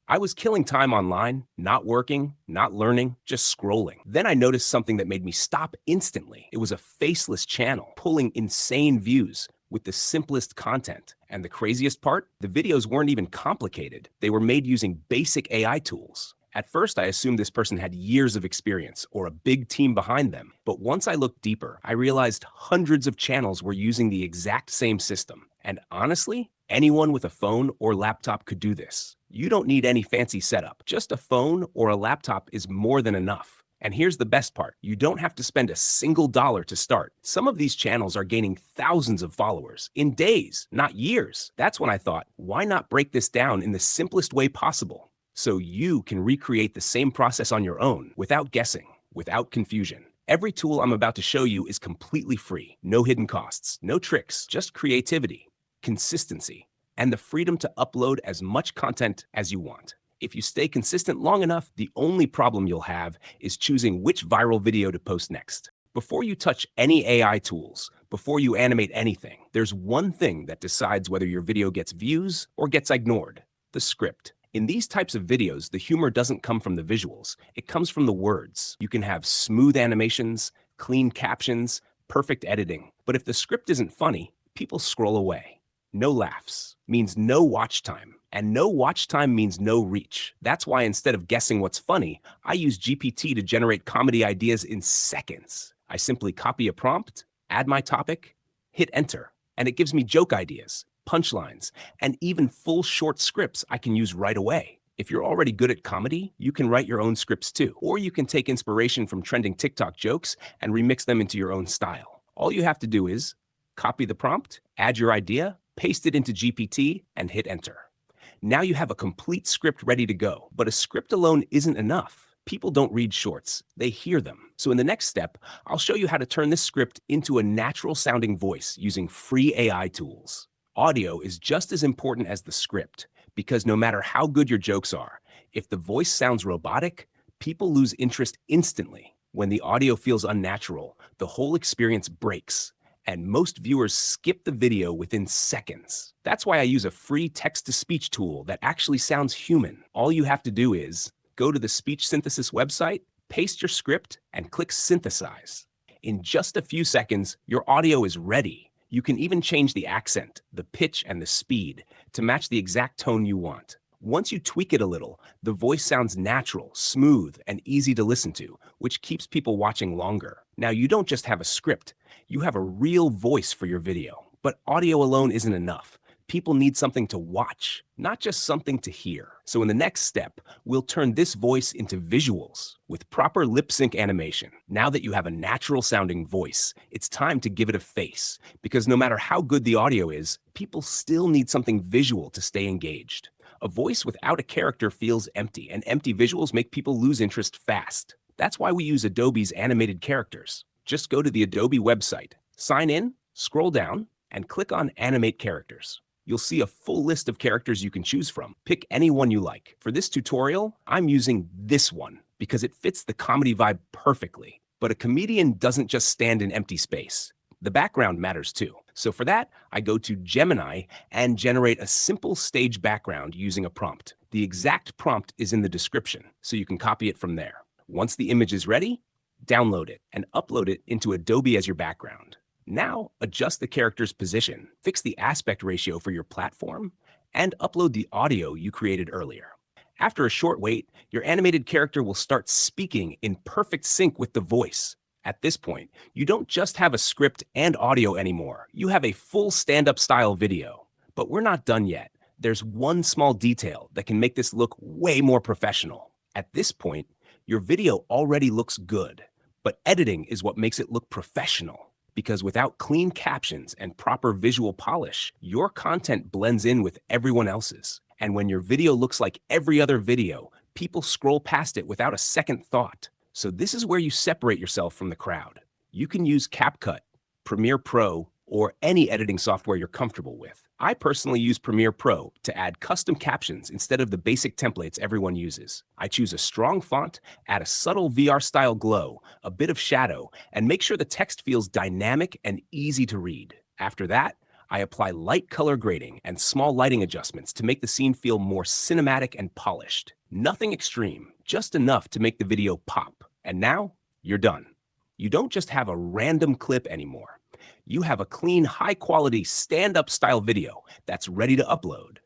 I was killing time online, not working, not learning, just scrolling. Then I noticed something that made me stop instantly. It was a faceless channel pulling insane views with the simplest content. And the craziest part? The videos weren't even complicated. They were made using basic AI tools. At first, I assumed this person had years of experience or a big team behind them. But once I looked deeper, I realized hundreds of channels were using the exact same system. And honestly, anyone with a phone or laptop could do this. You don't need any fancy setup. Just a phone or a laptop is more than enough. And here's the best part. You don't have to spend a single dollar to start. Some of these channels are gaining thousands of followers in days, not years. That's when I thought, why not break this down in the simplest way possible so you can recreate the same process on your own without guessing, without confusion. Every tool I'm about to show you is completely free. No hidden costs, no tricks, just creativity, consistency, and the freedom to upload as much content as you want. If you stay consistent long enough, the only problem you'll have is choosing which viral video to post next. Before you touch any AI tools, before you animate anything, there's one thing that decides whether your video gets views or gets ignored: the script. In these types of videos, the humor doesn't come from the visuals, it comes from the words. You can have smooth animations, clean captions, perfect editing. But if the script isn't funny, people scroll away. No laughs means no watch time, and no watch time means no reach. That's why instead of guessing what's funny, I use GPT to generate comedy ideas in seconds. I simply copy a prompt, add my topic, hit enter, and it gives me joke ideas, punchlines, and even full short scripts I can use right away. If you're already good at comedy, you can write your own scripts too, or you can take inspiration from trending TikTok jokes and remix them into your own style. All you have to do is copy the prompt, add your idea, paste it into GPT, and hit enter. Now you have a complete script ready to go. But a script alone isn't enough. People don't read shorts, they hear them. So in the next step, I'll show you how to turn this script into a natural sounding voice using free AI tools. Audio is just as important as the script, because no matter how good your jokes are, if the voice sounds robotic, people lose interest instantly. When the audio feels unnatural, the whole experience breaks, and most viewers skip the video within seconds. That's why I use a free text-to-speech tool that actually sounds human. All you have to do is go to the speech synthesis website, paste your script, and click synthesize. In just a few seconds, your audio is ready. You can even change the accent, the pitch, and the speed to match the exact tone you want. Once you tweak it a little, the voice sounds natural, smooth, and easy to listen to, which keeps people watching longer. Now, you don't just have a script, you have a real voice for your video. But audio alone isn't enough. People need something to watch, not just something to hear. So in the next step, we'll turn this voice into visuals with proper lip sync animation. Now that you have a natural sounding voice, it's time to give it a face, because no matter how good the audio is, people still need something visual to stay engaged. A voice without a character feels empty, and empty visuals make people lose interest fast. That's why we use Adobe's animated characters. Just go to the Adobe website, sign in, scroll down, and click on Animate Characters. You'll see a full list of characters you can choose from. Pick any one you like. For this tutorial, I'm using this one because it fits the comedy vibe perfectly. But a comedian doesn't just stand in empty space. The background matters too. So for that, I go to Gemini and generate a simple stage background using a prompt. The exact prompt is in the description, so you can copy it from there. Once the image is ready, download it and upload it into Adobe as your background. Now, adjust the character's position, fix the aspect ratio for your platform, and upload the audio you created earlier. After a short wait, your animated character will start speaking in perfect sync with the voice. At this point, you don't just have a script and audio anymore. You have a full stand-up style video. But we're not done yet. There's one small detail that can make this look way more professional. At this point, your video already looks good, but editing is what makes it look professional. Because without clean captions and proper visual polish, your content blends in with everyone else's. And when your video looks like every other video, people scroll past it without a second thought. So this is where you separate yourself from the crowd. You can use CapCut, Premiere Pro, or any editing software you're comfortable with. I personally use Premiere Pro to add custom captions instead of the basic templates everyone uses. I choose a strong font, add a subtle VR-style glow, a bit of shadow, and make sure the text feels dynamic and easy to read. After that, I apply light color grading and small lighting adjustments to make the scene feel more cinematic and polished. Nothing extreme, just enough to make the video pop. And now, you're done. You don't just have a random clip anymore. You have a clean, high-quality, stand-up style video that's ready to upload.